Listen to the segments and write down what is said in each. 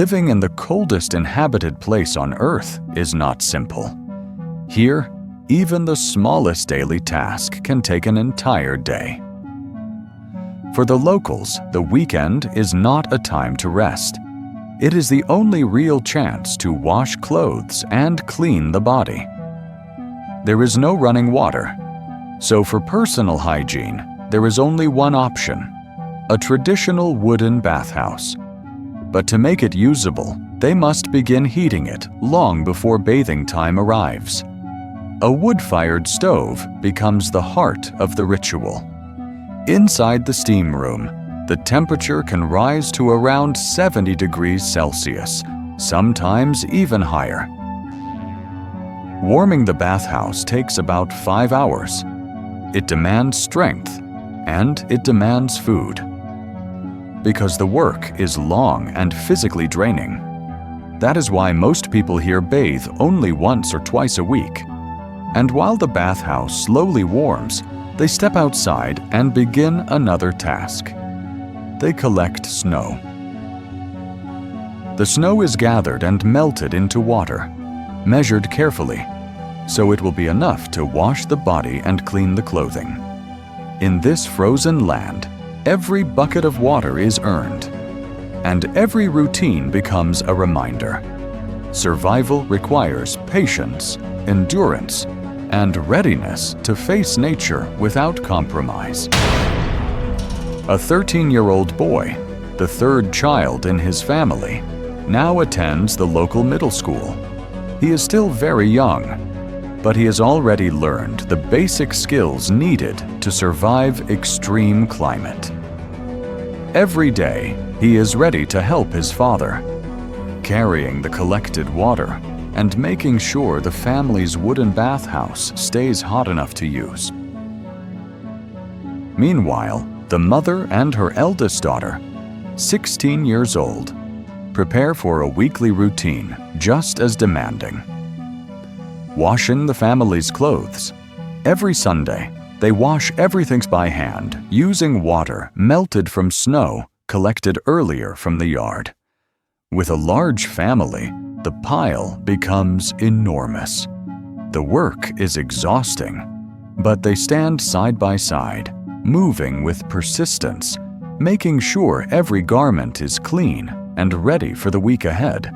living in the coldest inhabited place on Earth is not simple. Here, even the smallest daily task can take an entire day. For the locals, the weekend is not a time to rest. It is the only real chance to wash clothes and clean the body. There is no running water, so for personal hygiene, there is only one option: a traditional wooden bathhouse. But to make it usable, they must begin heating it long before bathing time arrives. A wood-fired stove becomes the heart of the ritual. Inside the steam room, the temperature can rise to around 70 degrees Celsius, sometimes even higher. Warming the bathhouse takes about 5 hours. It demands strength, and it demands food. Because the work is long and physically draining. That is why most people here bathe only once or twice a week. And while the bathhouse slowly warms, they step outside and begin another task. They collect snow. The snow is gathered and melted into water, measured carefully, so it will be enough to wash the body and clean the clothing. In this frozen land, every bucket of water is earned, and every routine becomes a reminder. Survival requires patience, endurance, and readiness to face nature without compromise. A 13-year-old boy, the third child in his family, now attends the local middle school. He is still very young, but he has already learned the basic skills needed to survive extreme climate. Every day, he is ready to help his father, carrying the collected water and making sure the family's wooden bathhouse stays hot enough to use. Meanwhile, the mother and her eldest daughter, 16 years old, prepare for a weekly routine just as demanding. Washing the family's clothes. Every Sunday, they wash everything by hand using water melted from snow collected earlier from the yard. With a large family, the pile becomes enormous. The work is exhausting, but they stand side by side, moving with persistence, making sure every garment is clean and ready for the week ahead.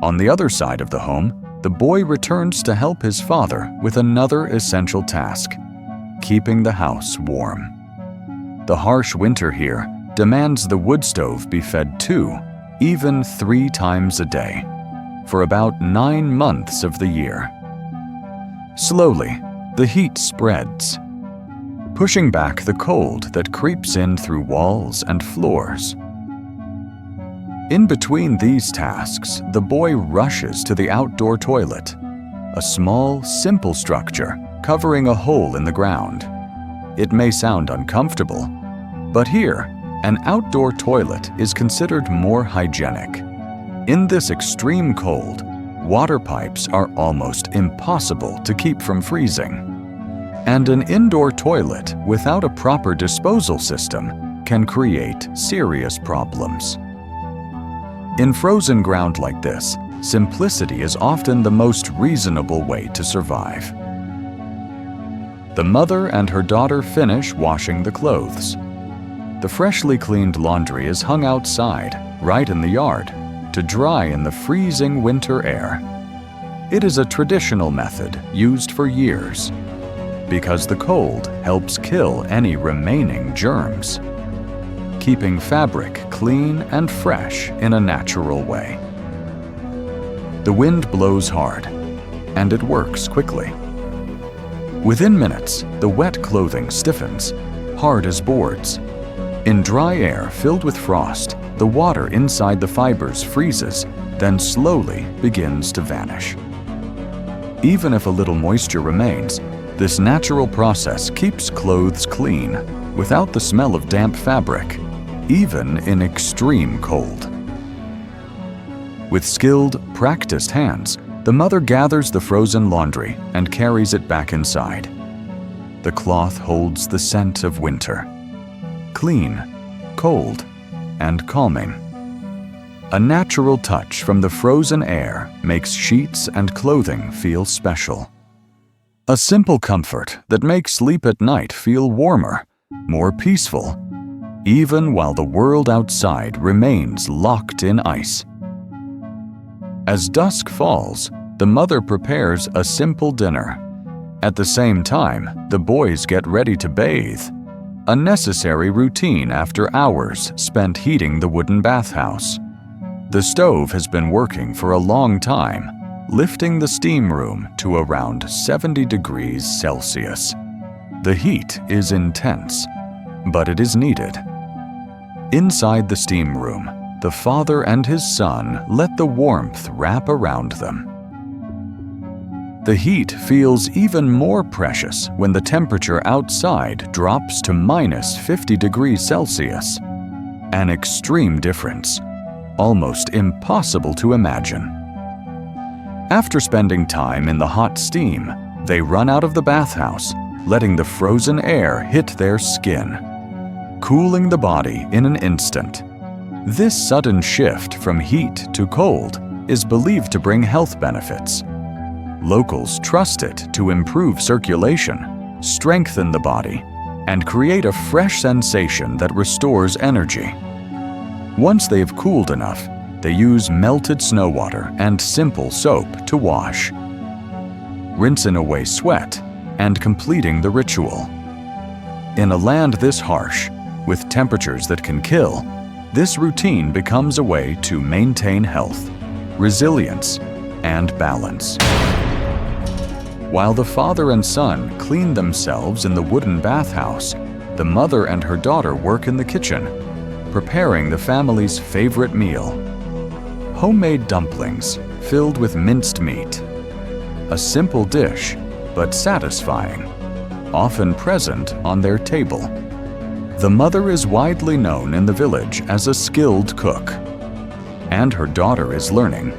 On the other side of the home, the boy returns to help his father with another essential task: keeping the house warm. The harsh winter here demands the wood stove be fed 2, even 3 times a day, for about 9 months of the year. Slowly, the heat spreads, pushing back the cold that creeps in through walls and floors. In between these tasks, the boy rushes to the outdoor toilet, a small, simple structure covering a hole in the ground. It may sound uncomfortable, but here, an outdoor toilet is considered more hygienic. In this extreme cold, water pipes are almost impossible to keep from freezing. And an indoor toilet without a proper disposal system can create serious problems. In frozen ground like this, simplicity is often the most reasonable way to survive. The mother and her daughter finish washing the clothes. The freshly cleaned laundry is hung outside, right in the yard, to dry in the freezing winter air. It is a traditional method used for years, because the cold helps kill any remaining germs, keeping fabric clean and fresh in a natural way. The wind blows hard, and it works quickly. Within minutes, the wet clothing stiffens, hard as boards. In dry air filled with frost, the water inside the fibers freezes, then slowly begins to vanish. Even if a little moisture remains, this natural process keeps clothes clean, without the smell of damp fabric, even in extreme cold. With skilled, practiced hands, the mother gathers the frozen laundry and carries it back inside. The cloth holds the scent of winter. Clean, cold, and calming. A natural touch from the frozen air makes sheets and clothing feel special. A simple comfort that makes sleep at night feel warmer, more peaceful, even while the world outside remains locked in ice. As dusk falls, the mother prepares a simple dinner. At the same time, the boys get ready to bathe, a necessary routine after hours spent heating the wooden bathhouse. The stove has been working for a long time, lifting the steam room to around 70 degrees Celsius. The heat is intense, but it is needed. Inside the steam room, the father and his son let the warmth wrap around them. The heat feels even more precious when the temperature outside drops to -50 degrees Celsius. An extreme difference, almost impossible to imagine. After spending time in the hot steam, they run out of the bathhouse, letting the frozen air hit their skin, cooling the body in an instant. This sudden shift from heat to cold is believed to bring health benefits. Locals trust it to improve circulation, strengthen the body, and create a fresh sensation that restores energy. Once they have cooled enough, they use melted snow water and simple soap to wash, rinsing away sweat and completing the ritual. In a land this harsh, with temperatures that can kill, this routine becomes a way to maintain health, resilience, and balance. While the father and son clean themselves in the wooden bathhouse, the mother and her daughter work in the kitchen, preparing the family's favorite meal: homemade dumplings filled with minced meat. A simple dish, but satisfying, often present on their table. The mother is widely known in the village as a skilled cook, and her daughter is learning,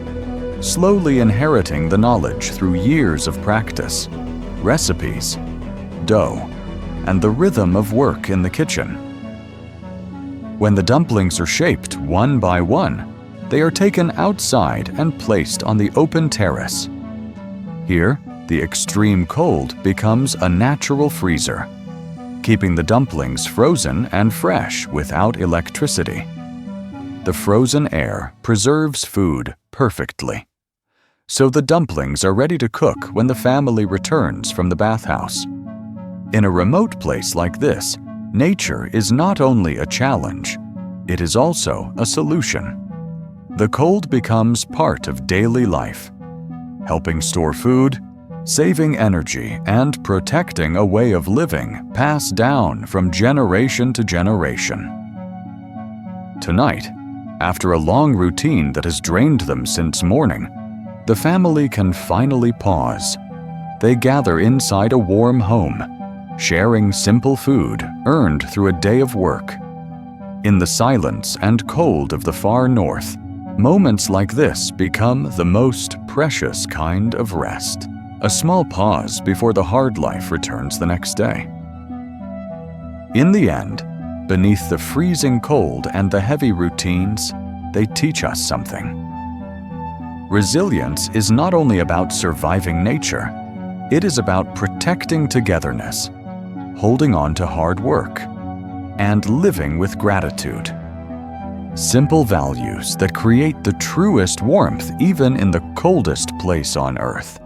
slowly inheriting the knowledge through years of practice, recipes, dough, and the rhythm of work in the kitchen. When the dumplings are shaped one by one, they are taken outside and placed on the open terrace. Here, the extreme cold becomes a natural freezer, keeping the dumplings frozen and fresh without electricity. The frozen air preserves food perfectly, so the dumplings are ready to cook when the family returns from the bathhouse. In a remote place like this, nature is not only a challenge, it is also a solution. The cold becomes part of daily life, helping store food, saving energy, and protecting a way of living passed down from generation to generation. Tonight, after a long routine that has drained them since morning, the family can finally pause. They gather inside a warm home, sharing simple food earned through a day of work. In the silence and cold of the far north, moments like this become the most precious kind of rest. A small pause before the hard life returns the next day. In the end, beneath the freezing cold and the heavy routines, they teach us something. Resilience is not only about surviving nature, it is about protecting togetherness, holding on to hard work, and living with gratitude. Simple values that create the truest warmth even in the coldest place on Earth.